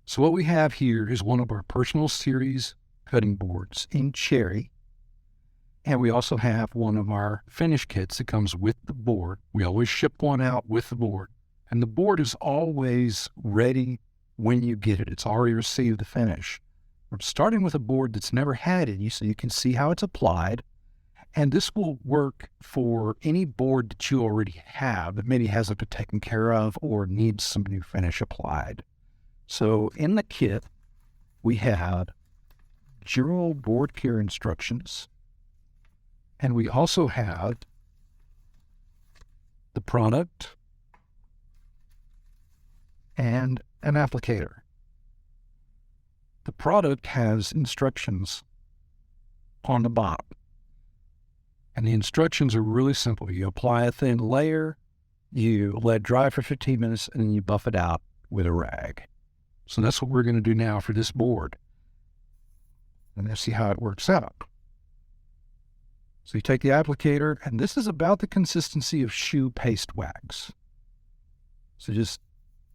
So what we have here is one of our personal series cutting boards in cherry. And we also have one of our finish kits that comes with the board. We always ship one out with the board. And the board is always ready when you get it. It's already received the finish. We're starting with a board that's never had any, so you can see how it's applied. And this will work for any board that you already have that maybe hasn't been taken care of or needs some new finish applied. So in the kit, we have general board care instructions, and we also have the product and an applicator. The product has instructions on the bottom, and the instructions are really simple. You apply a thin layer, you let it dry for 15 minutes, and then you buff it out with a rag. So that's what we're going to do now for this board. And let's see how it works out. So you take the applicator, and this is about the consistency of shoe paste wax. So just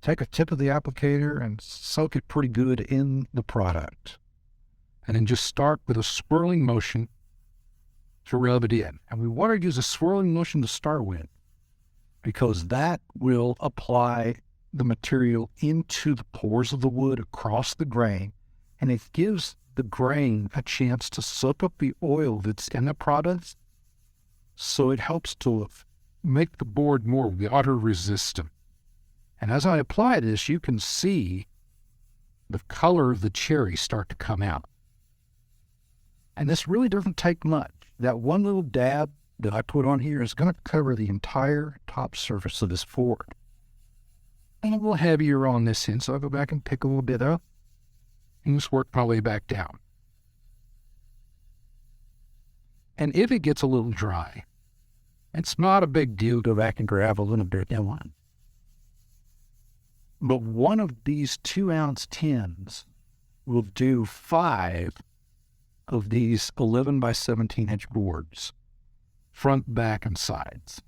take a tip of the applicator and soak it pretty good in the product. And then just start with a swirling motion to rub it in. And we want to use a swirling motion to start with, because that will apply the material into the pores of the wood across the grain, and it gives the grain a chance to soak up the oil that's in the product, so it helps to make the board more water resistant. And as I apply this, you can see the color of the cherry start to come out. And this really doesn't take much. That one little dab that I put on here is going to cover the entire top surface of this board. And a little heavier on this end, so I'll go back and pick a little bit up and just work my way back down. And if it gets a little dry, it's not a big deal. Go back and grab a little bit of one. But one of these 2-ounce tins will do 5 of these 11 by 17 inch boards, front, back, and sides.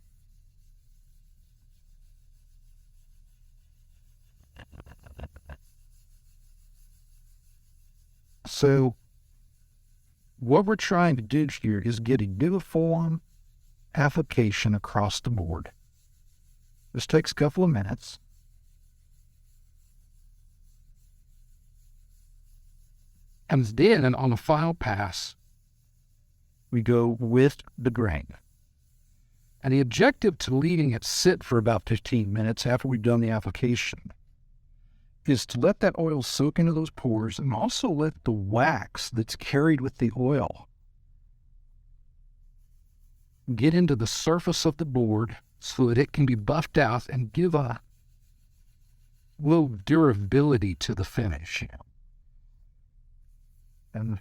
So what we're trying to do here is get a uniform application across the board. This takes a couple of minutes. And then on the final pass, we go with the grain. And the objective to leaving it sit for about 15 minutes after we've done the application is to let that oil soak into those pores, and also let the wax that's carried with the oil get into the surface of the board so that it can be buffed out and give a little durability to the finish. And the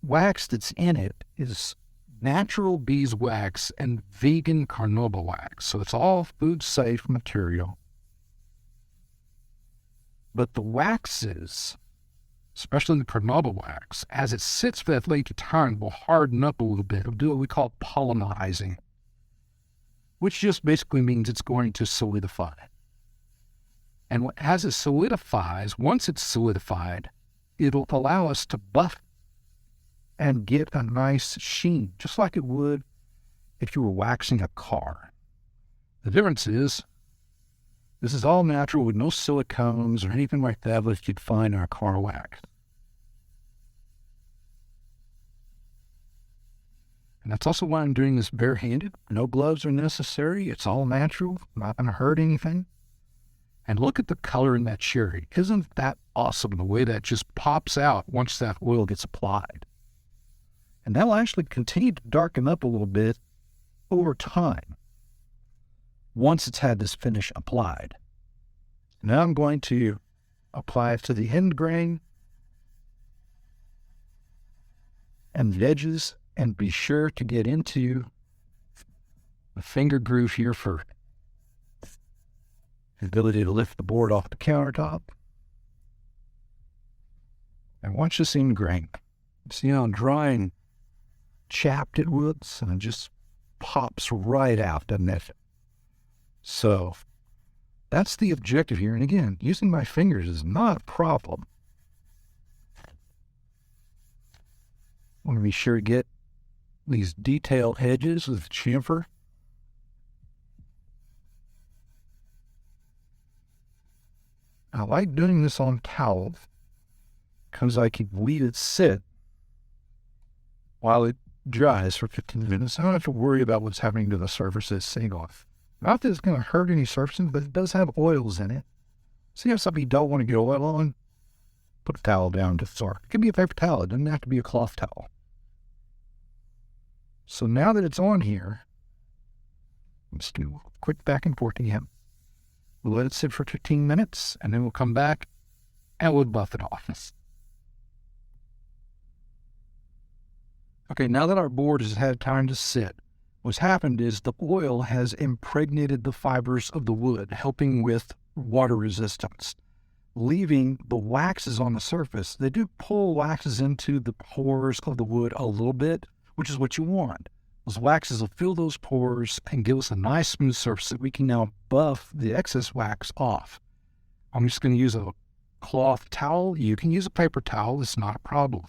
wax that's in it is natural beeswax and vegan carnauba wax. So it's all food safe material. But the waxes, especially the carnauba wax, as it sits for that length of time, will harden up a little bit. It'll do what we call polymerizing, which just basically means it's going to solidify. And as it solidifies, once it's solidified, it'll allow us to buff and get a nice sheen, just like it would if you were waxing a car. The difference is, this is all natural with no silicones or anything like that that you'd find in our car wax. And that's also why I'm doing this barehanded. No gloves are necessary. It's all natural, not going to hurt anything. And look at the color in that cherry. Isn't that awesome, the way that just pops out once that oil gets applied? And that'll actually continue to darken up a little bit over time once it's had this finish applied. Now I'm going to apply it to the end grain and the edges, and be sure to get into the finger groove here for the ability to lift the board off the countertop. And watch this end grain. See how dry and chapped it was, and it just pops right out, doesn't it? So that's the objective here. And again, using my fingers is not a problem. Want to be sure to get these detailed edges with the chamfer. I like doing this on towel because I can leave it sit while it dries for 15 minutes. I don't have to worry about what's happening to the surfaces sitting off. Not that it's going to hurt any surfaces, but it does have oils in it. So if something you don't want to get oil on, put a towel down to start. It can be a paper towel. It doesn't have to be a cloth towel. So now that it's on here, let's do a quick back and forth again. We'll let it sit for 15 minutes, and then we'll come back and we'll buff it off. Okay, now that our board has had time to sit, what's happened is the oil has impregnated the fibers of the wood, helping with water resistance, leaving the waxes on the surface. They do pull waxes into the pores of the wood a little bit, which is what you want. Those waxes will fill those pores and give us a nice smooth surface that we can now buff the excess wax off. I'm just going to use a cloth towel. You can use a paper towel. It's not a problem.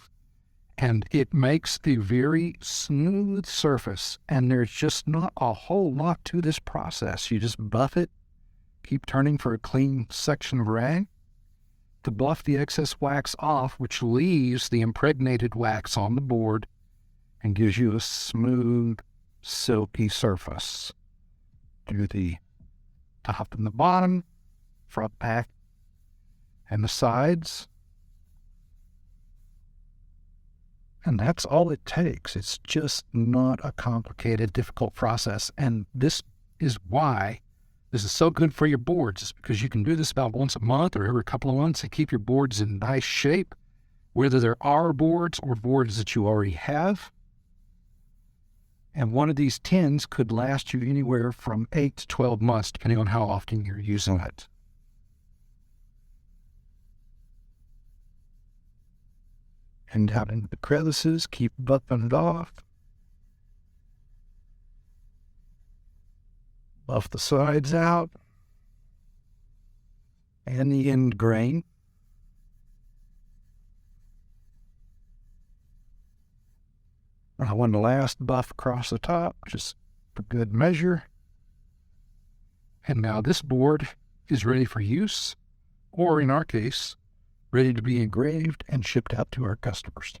And it makes a very smooth surface, and there's just not a whole lot to this process. You just buff it, keep turning for a clean section of rag to buff the excess wax off, which leaves the impregnated wax on the board and gives you a smooth, silky surface. Do the top and the bottom, front, back, and the sides. And that's all it takes. It's just not a complicated, difficult process. And this is why this is so good for your boards. It's because you can do this about once a month or every couple of months and keep your boards in nice shape, whether there are boards or boards that you already have. And one of these tins could last you anywhere from 8 to 12 months, depending on how often you're using it. And down into the crevices, keep buffing it off. Buff the sides out. And the end grain. I want the last buff across the top, just for good measure. And now this board is ready for use, or in our case, ready to be engraved and shipped out to our customers.